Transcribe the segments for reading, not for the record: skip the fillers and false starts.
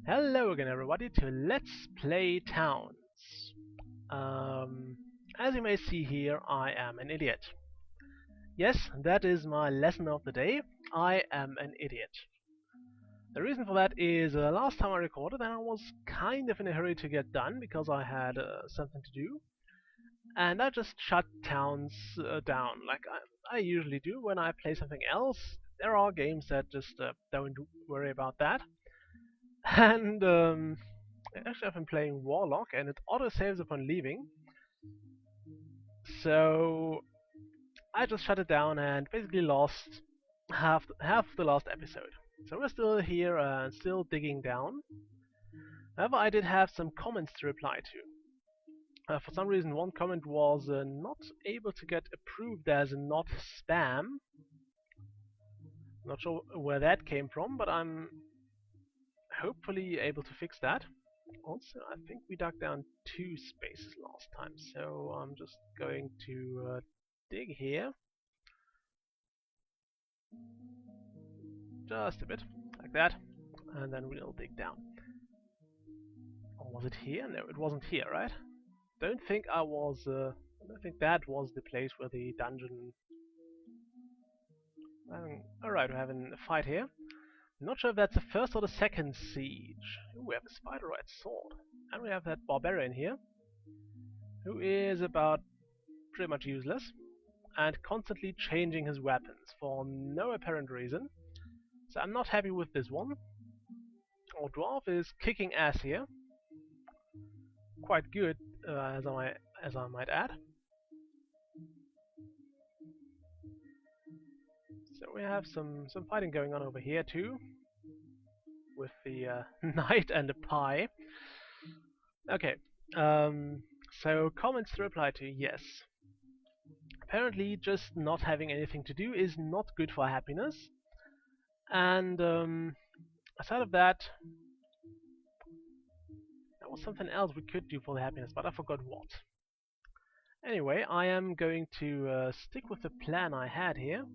Hello again everybody to Let's Play Towns. As you may see here, I am an idiot. Yes, that is my lesson of the day. I am an idiot. The reason for that is last time I recorded and I was kind of in a hurry to get done because I had something to do. And I just shut towns down like I usually do when I play something else. There are games that just don't worry about that. And actually, I've been playing Warlock, and it auto saves upon leaving. So I just shut it down and basically lost half the last episode. So we're still here and still digging down. However, I did have some comments to reply to. For some reason, one comment was not able to get approved as not spam. Not sure where that came from, but I'm hopefully able to fix that. Also, I think we dug down 2 spaces last time, so I'm just going to dig here. Just a bit, like that, and then we'll dig down. Or was it here? No, it wasn't here, right? Don't think I don't think that was the place where the dungeon... Alright, we're having a fight here. I'm not sure if that's the first or the second siege. Ooh, we have a spider-right sword. And we have that barbarian here, who is about pretty much useless, and constantly changing his weapons for no apparent reason. So I'm not happy with this one. Our dwarf is kicking ass here. Quite good, as I might add. So we have some fighting going on over here too, with the knight and the pie. Okay, so comments to reply to, yes. Apparently just not having anything to do is not good for happiness. And aside of that, there was something else we could do for the happiness, but I forgot what. Anyway, I am going to stick with the plan I had here.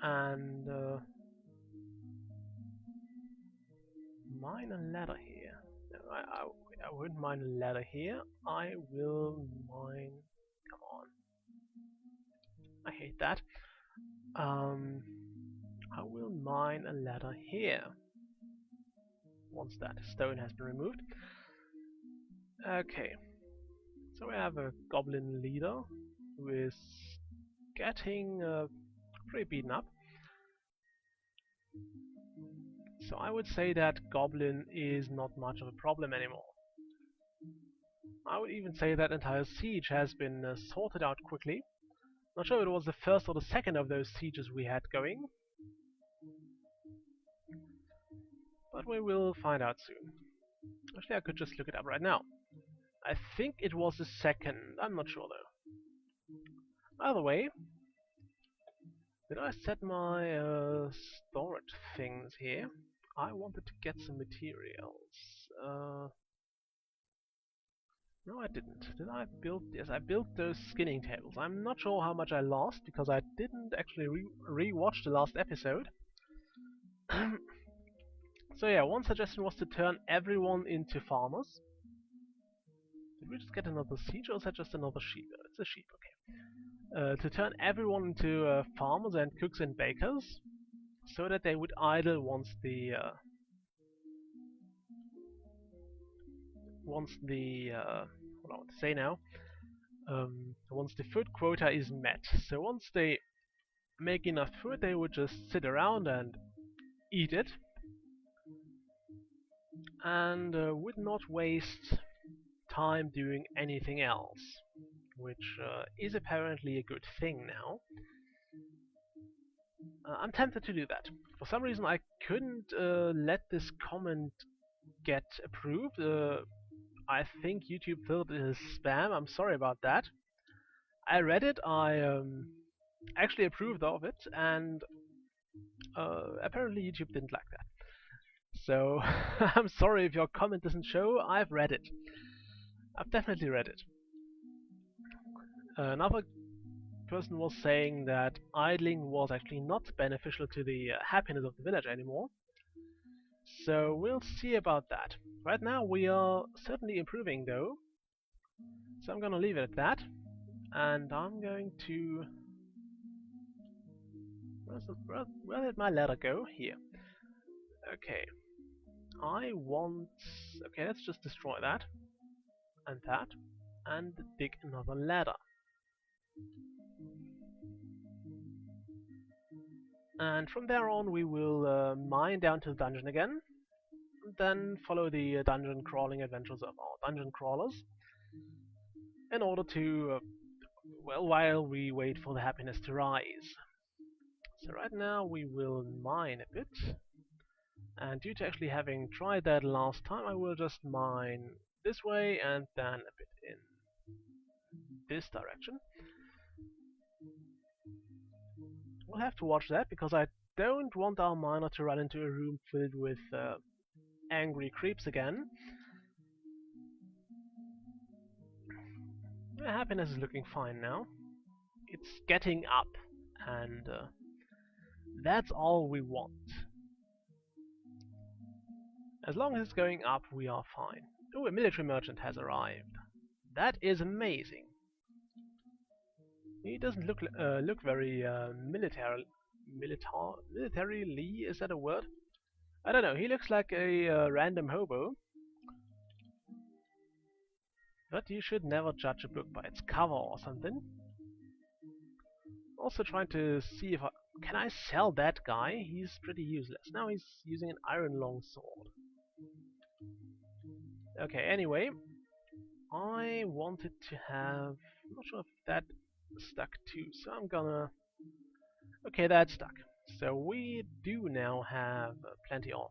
And mine a ladder here. No, I wouldn't mind a ladder here. I will mine... Come on. I hate that. I will mine a ladder here. Once that stone has been removed. Okay. So we have a goblin leader who is getting pretty beaten up. So I would say that goblin is not much of a problem anymore. I would even say that entire siege has been sorted out quickly. Not sure if it was the first or the second of those sieges we had going, but we will find out soon. Actually, I could just look it up right now. I think it was the second. I'm not sure though. Either way, did I set my storage things here? I wanted to get some materials. No, I didn't. Did I build... Yes, I built those skinning tables. I'm not sure how much I lost, because I didn't actually re-watch the last episode. So yeah, one suggestion was to turn everyone into farmers. Did we just get another siege, or is that just another sheep? It's a sheep, okay. To turn everyone into farmers and cooks and bakers, so that they would idle once the... what I want to say now, once the food quota is met. So once they make enough food, they would just sit around and eat it, and would not waste time doing anything else, which is apparently a good thing now. I'm tempted to do that. For some reason I couldn't let this comment get approved. I think YouTube filled it as spam. I'm sorry about that. I read it, I actually approved of it, and apparently YouTube didn't like that. So I'm sorry if your comment doesn't show. I've read it. I've definitely read it. Another person was saying that idling was actually not beneficial to the happiness of the village anymore. So we'll see about that. Right now we are certainly improving though, so I'm gonna leave it at that, and I'm going to... where did my ladder go? Here. Okay, I want... okay, let's just destroy that, and dig another ladder. And from there on we will mine down to the dungeon again, then follow the dungeon crawling adventures of our dungeon crawlers in order to, well, while we wait for the happiness to rise. So right now we will mine a bit, and due to actually having tried that last time, I will just mine this way and then a bit in this direction. We'll have to watch that because I don't want our miner to run into a room filled with angry creeps again. The happiness is looking fine now. It's getting up, and that's all we want. As long as it's going up, we are fine. Oh, a military merchant has arrived. That is amazing. He doesn't look very militarily. Is that a word? I don't know. He looks like a random hobo. But you should never judge a book by its cover or something. Also trying to see if can I sell that guy? He's pretty useless. Now he's using an iron longsword. Okay, anyway, I wanted to have... I'm not sure if that stuck too, so I'm gonna... okay, that's stuck. So we do now have plenty of...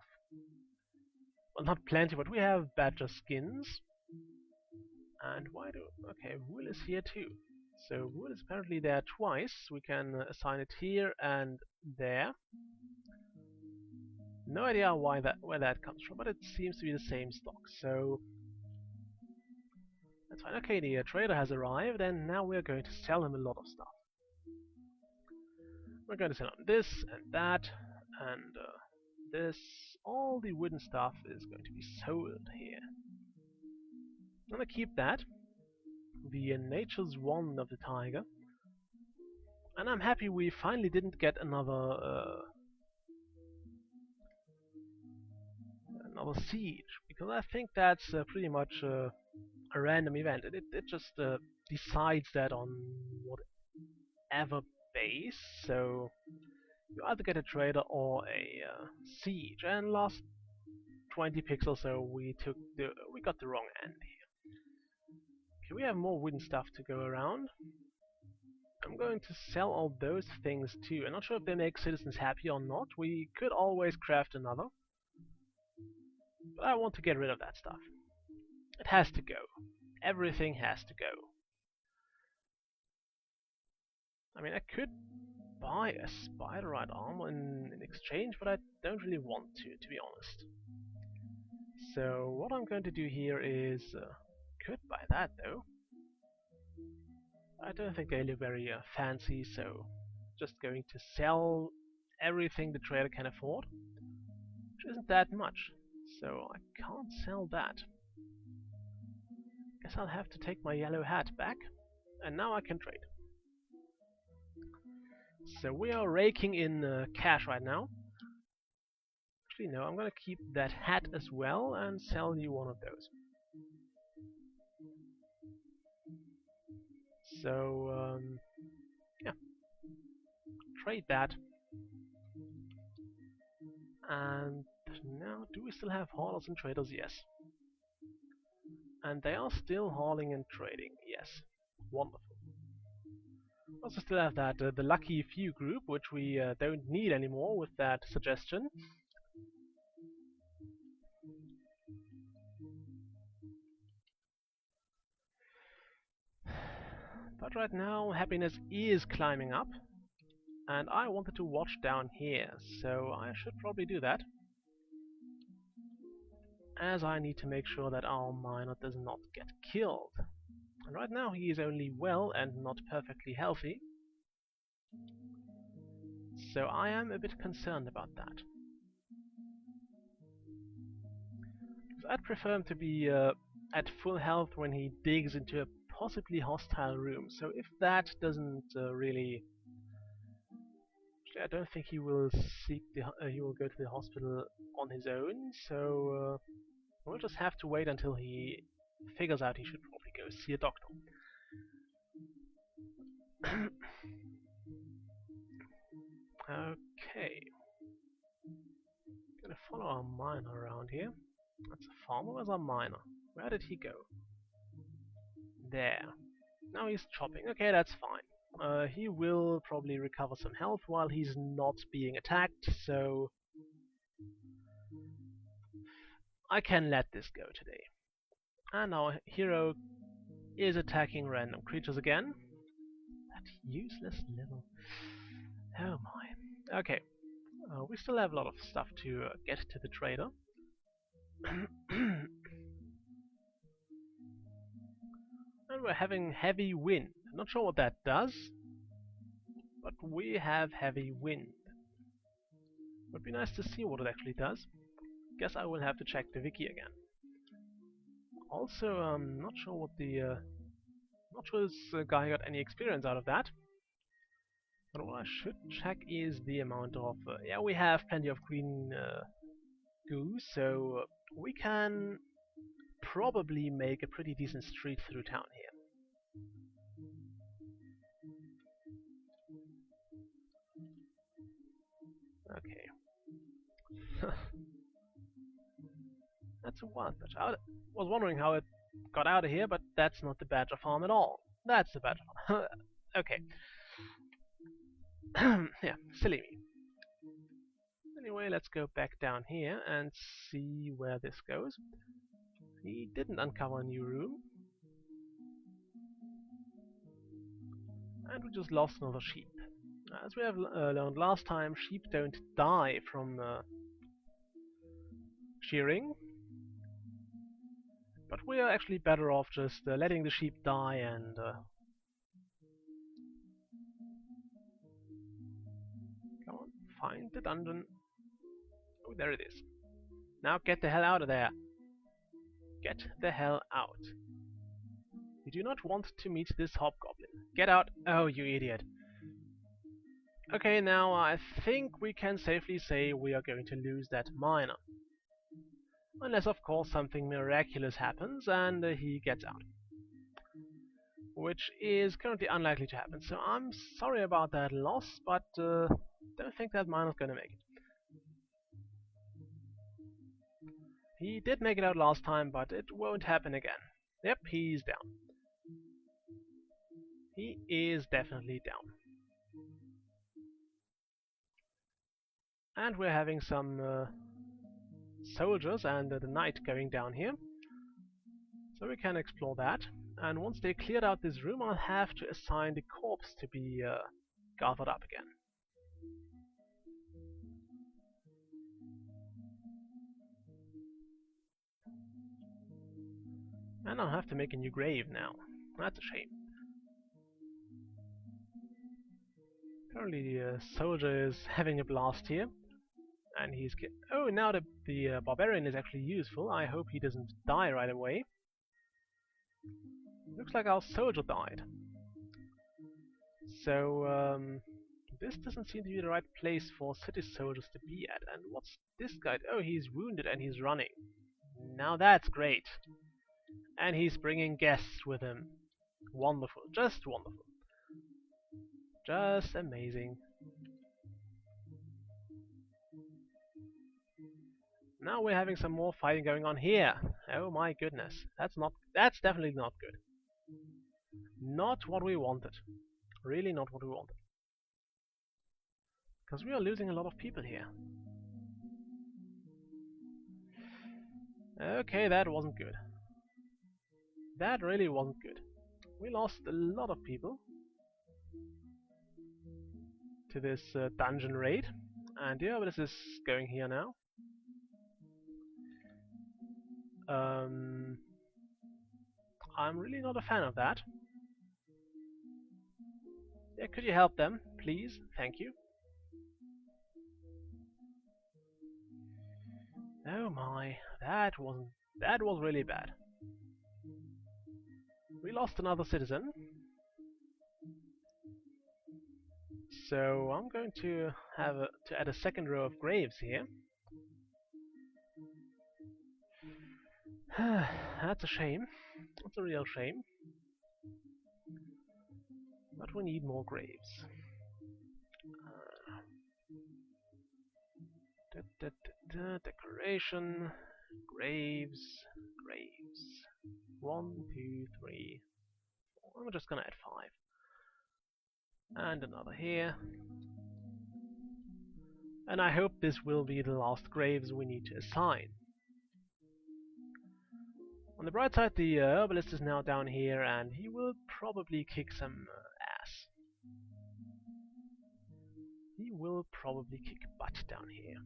well, not plenty, but we have badger skins. And why do... okay, wool is here too. So wool is apparently there twice. We can assign it here and there. No idea where that comes from, but it seems to be the same stock. So that's fine. Okay, the trader has arrived, and now we're going to sell him a lot of stuff. We're going to sell him this and that and this. All the wooden stuff is going to be sold here. I'm gonna keep that. The nature's wand of the tiger. And I'm happy we finally didn't get another siege, because I think that's pretty much a random event. It just decides that on whatever base, so you either get a trader or a siege. And last 20 pixels, so we got the wrong end here. Okay, we have more wooden stuff to go around. I'm going to sell all those things too. I'm not sure if they make citizens happy or not. We could always craft another. But I want to get rid of that stuff. It has to go. Everything has to go. I mean, I could buy a spiderite armor in exchange, but I don't really want to be honest. So what I'm going to do here is... could buy that though. I don't think they look very fancy, so just going to sell everything the trader can afford, which isn't that much. So I can't sell that. Guess I'll have to take my yellow hat back, and now I can trade. So we are raking in cash right now. Actually, no, I'm gonna keep that hat as well and sell you one of those. So, yeah, trade that. And now, do we still have haulers and traders? Yes. And they are still hauling and trading. Yes. Wonderful. Also still have that the lucky few group, which we don't need anymore with that suggestion. But right now happiness is climbing up, and I wanted to watch down here, so I should probably do that, as I need to make sure that our miner does not get killed. And right now he is only well and not perfectly healthy, so I am a bit concerned about that. So I'd prefer him to be at full health when he digs into a possibly hostile room. So if that doesn't really... Actually, I don't think he will seek he will go to the hospital on his own. So we'll just have to wait until he figures out he should probably go see a doctor. Okay. Gonna follow our miner around here. That's a farmer. Where's our miner? Where did he go? There. Now he's chopping. Okay, that's fine. He will probably recover some health while he's not being attacked, so I can let this go today. And our hero is attacking random creatures again. That useless little... Oh my. Okay. We still have a lot of stuff to get to the trader. And we're having heavy wind. Not sure what that does, but we have heavy wind. Would be nice to see what it actually does. Guess I will have to check the wiki again. Also, I'm not sure what the... not sure this guy got any experience out of that. But what I should check is the amount of... yeah, we have plenty of green goo, so we can probably make a pretty decent street through town here. Okay. That's a wild badge. I was wondering how it got out of here, but that's not the badger farm at all. That's the badger farm. Okay. Yeah, silly me. Anyway, let's go back down here and see where this goes. He didn't uncover a new room. And we just lost another sheep. As we have learned last time, sheep don't die from shearing. But we are actually better off just letting the sheep die and... come on, find the dungeon. Oh, there it is. Now get the hell out of there. Get the hell out. You do not want to meet this hobgoblin. Get out. Oh, you idiot. Okay, now I think we can safely say we are going to lose that miner. Unless, of course, something miraculous happens and he gets out. Which is currently unlikely to happen. So I'm sorry about that loss, but don't think that miner's gonna make it. He did make it out last time, but it won't happen again. Yep, he's down. He is definitely down. And we're having some soldiers and the knight going down here. So we can explore that. And once they cleared out this room, I'll have to assign the corpse to be gathered up again. And I'll have to make a new grave now. That's a shame. Apparently the soldier is having a blast here. And he's... oh, now the barbarian is actually useful. I hope he doesn't die right away. Looks like our soldier died. So, this doesn't seem to be the right place for city soldiers to be at. And what's this guy? Oh, he's wounded and he's running. Now that's great. And he's bringing guests with him. Wonderful. Just wonderful. Just amazing. Now we're having some more fighting going on here. Oh my goodness. That's definitely not good. Not what we wanted. Really not what we wanted. Because we are losing a lot of people here. Okay, that wasn't good. That really wasn't good. We lost a lot of people to this dungeon raid. And yeah, but this is going here now. I'm really not a fan of that. Yeah, could you help them, please? Thank you. Oh my, that wasn't That was really bad. We lost another citizen. So I'm going to to add a second row of graves here. That's a shame. That's a real shame. But we need more graves. Decoration, graves, graves. 1, 2, 3, 4. I'm just gonna add 5. And another here. And I hope this will be the last graves we need to assign. On the bright side, the herbalist is now down here, and he will probably kick some ass. He will probably kick butt down here.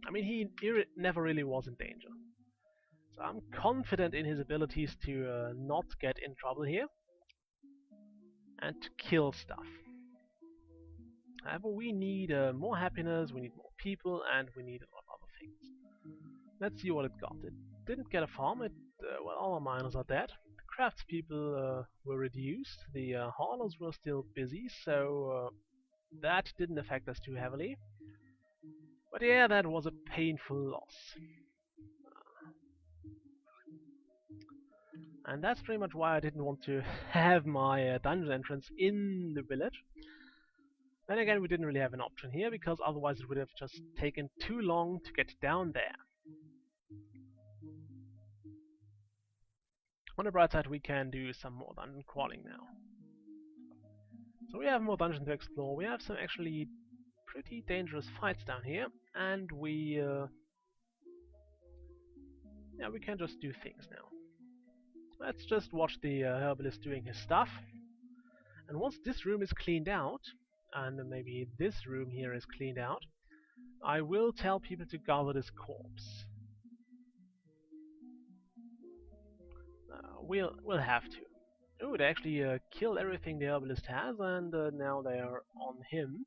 I mean, he never really was in danger. So I'm confident in his abilities to not get in trouble here and to kill stuff. However, we need more happiness, we need more people, and we need a lot of other things. Let's see what it got. It didn't get a farm. Well, all our miners are dead. The craftspeople were reduced. The haulers were still busy, so that didn't affect us too heavily. But yeah, that was a painful loss. And that's pretty much why I didn't want to have my dungeon entrance in the village. Then again, we didn't really have an option here, because otherwise it would have just taken too long to get down there. On the bright side, we can do some more dungeon crawling now. So we have more dungeons to explore. We have some actually pretty dangerous fights down here, and we can just do things now. Let's just watch the herbalist doing his stuff. And once this room is cleaned out, and maybe this room here is cleaned out, I will tell people to gather this corpse. We'll have to. Oh, they actually killed everything the herbalist has, and now they are on him,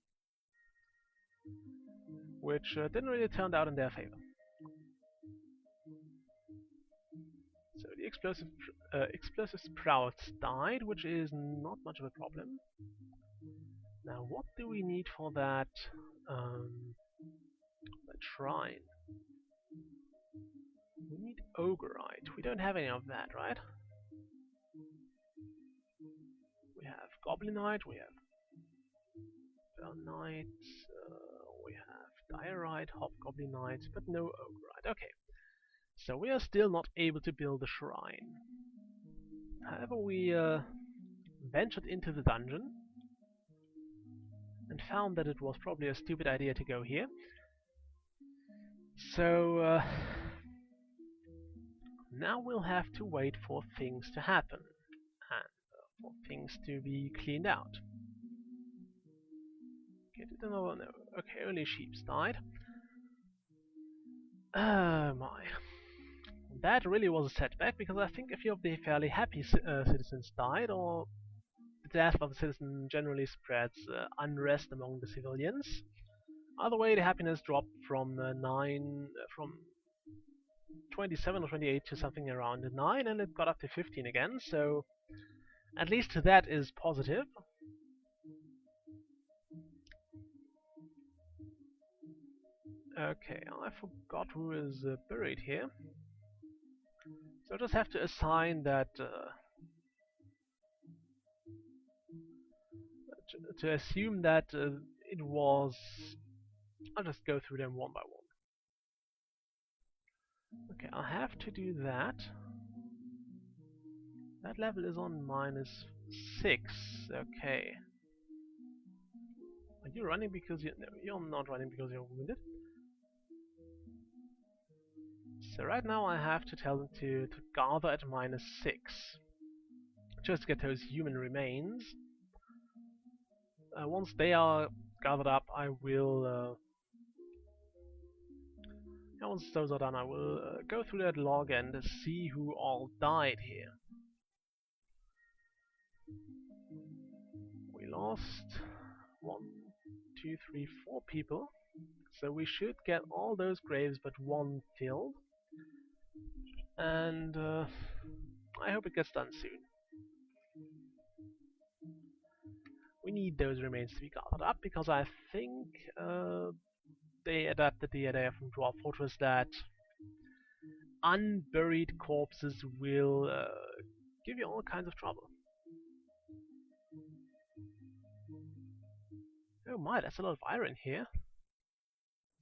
which didn't really turn out in their favor. So the explosive sprouts died, which is not much of a problem. Now, what do we need for that shrine? We need ogreite. We don't have any of that, right? We have goblinite, we have burnite, we have diorite, hobgoblinite, but no ogreite. Okay, so we are still not able to build a shrine. However, we ventured into the dungeon and found that it was probably a stupid idea to go here. So now we'll have to wait for things to happen and for things to be cleaned out. Okay, did another no. Okay, only sheeps died. Oh my. That really was a setback, because I think a few of the fairly happy citizens died, or the death of a citizen generally spreads unrest among the civilians. Either way, the happiness dropped from 27 or 28 to something around 9, and it got up to 15 again, so at least that is positive. Okay, I forgot who is buried here. So I just have to assign that to assume that it was. I'll just go through them one by one. Okay, I'll have to do that. That level is on -6. Okay. Are you running because no, you're not running because you're wounded? So right now I have to tell them to gather at -6. Just to get those human remains. Once they are gathered up, I will. Once those are done, I will go through that log and see who all died here. We lost 1, 2, 3, 4 people. So we should get all those graves but one filled. and I hope it gets done soon. We need those remains to be gathered up because I think they adapted the idea from Dwarf Fortress that unburied corpses will give you all kinds of trouble. Oh my, that's a lot of iron here.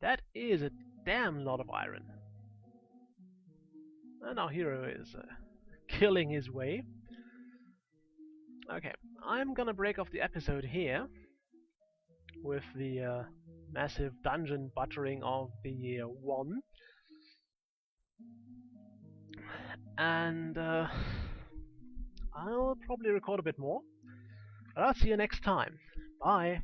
That is a damn lot of iron. And our hero is killing his way. Okay, I'm gonna break off the episode here with the massive dungeon buttering of the one. And I'll probably record a bit more. But I'll see you next time. Bye.